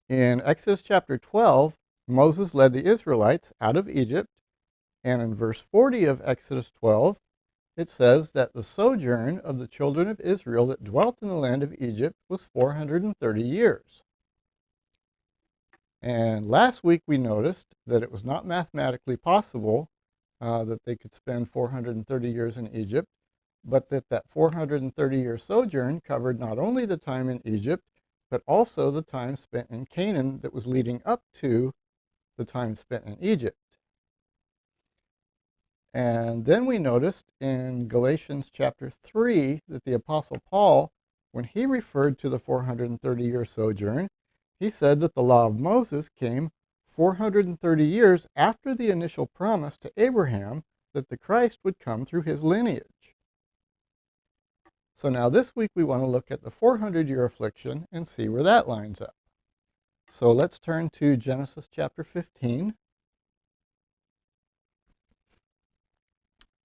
In Exodus chapter 12, Moses led the Israelites out of Egypt, and in verse 40 of Exodus 12, it says that the sojourn of the children of Israel that dwelt in the land of Egypt was 430 years. And last week we noticed that it was not mathematically possible that they could spend 430 years in Egypt, but that 430-year sojourn covered not only the time in Egypt, but also the time spent in Canaan that was leading up to the time spent in Egypt. And then we noticed in Galatians chapter 3 that the Apostle Paul, when he referred to the 430-year sojourn, he said that the law of Moses came 430 years after the initial promise to Abraham that the Christ would come through his lineage. So now this week we want to look at the 400-year affliction and see where that lines up. So let's turn to Genesis chapter 15.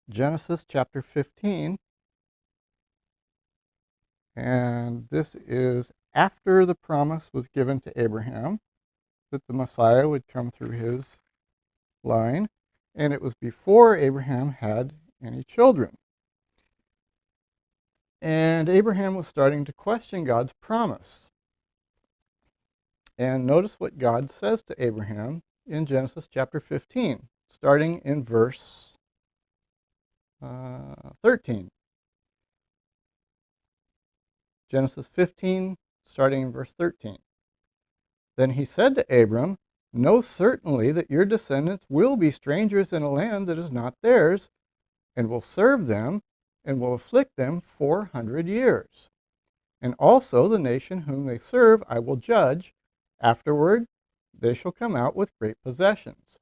Genesis chapter 15. And this is after the promise was given to Abraham that the Messiah would come through his line, and it was before Abraham had any children. And Abraham was starting to question God's promise. And notice what God says to Abraham in Genesis chapter 15, starting in verse 13. Genesis 15, starting in verse 13. Then he said to Abram, "Know certainly that your descendants will be strangers in a land that is not theirs, and will serve them, and will afflict them 400 years. And also the nation whom they serve I will judge. Afterward they shall come out with great possessions."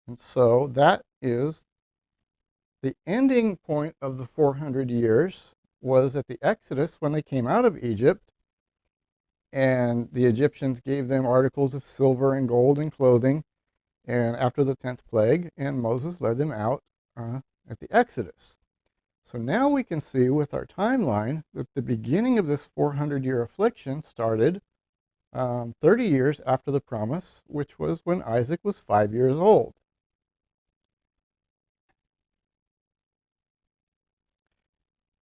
And so that is the ending point of the 400 years was at the Exodus when they came out of Egypt, and the Egyptians gave them articles of silver and gold and clothing, and after the 10th plague, and Moses led them out at the Exodus. So now we can see with our timeline that the beginning of this 400-year affliction started 30 years after the promise, which was when Isaac was 5 years old.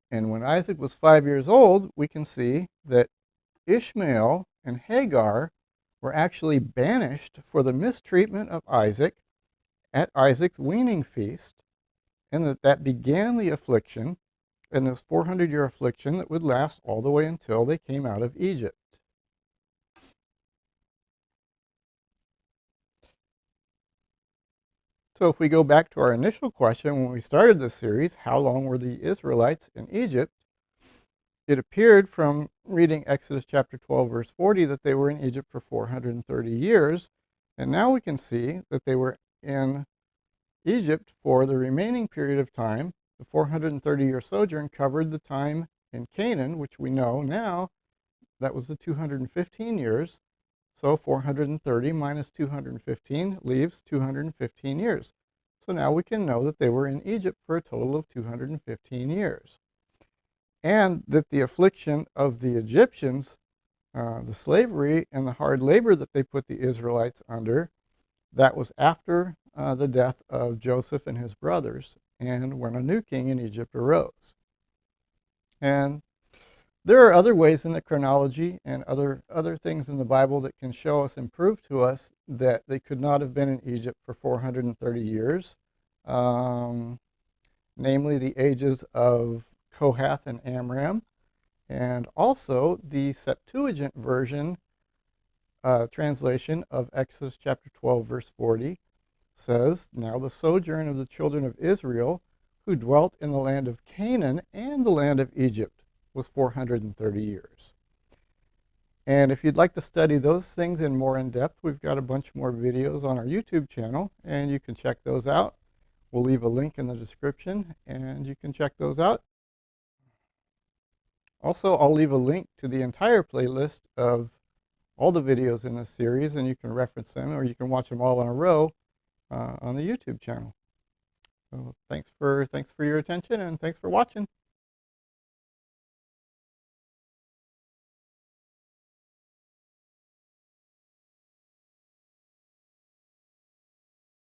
And when Isaac was 5 years old, we can see that Ishmael and Hagar were actually banished for the mistreatment of Isaac at Isaac's weaning feast, and that began the affliction, and this 400-year affliction that would last all the way until they came out of Egypt. So if we go back to our initial question when we started this series, how long were the Israelites in Egypt? It appeared from reading Exodus chapter 12, verse 40, that they were in Egypt for 430 years. And now we can see that they were in Egypt for the remaining period of time. The 430-year sojourn covered the time in Canaan, which we know now that was the 215 years. So 430 minus 215 leaves 215 years. So now we can know that they were in Egypt for a total of 215 years. And that the affliction of the Egyptians, the slavery and the hard labor that they put the Israelites under, that was after the death of Joseph and his brothers, and when a new king in Egypt arose. And there are other ways in the chronology and other things in the Bible that can show us and prove to us that they could not have been in Egypt for 430 years, namely the ages of Kohath and Amram, and also the Septuagint version translation of Exodus chapter 12, verse 40 says, "Now the sojourn of the children of Israel who dwelt in the land of Canaan and the land of Egypt was 430 years. And if you'd like to study those things in more in depth, we've got a bunch more videos on our YouTube channel, and you can check those out. We'll leave a link in the description, and you can check those out. Also, I'll leave a link to the entire playlist of all the videos in this series, and you can reference them, or you can watch them all in a row on the YouTube channel. So thanks for your attention, and thanks for watching.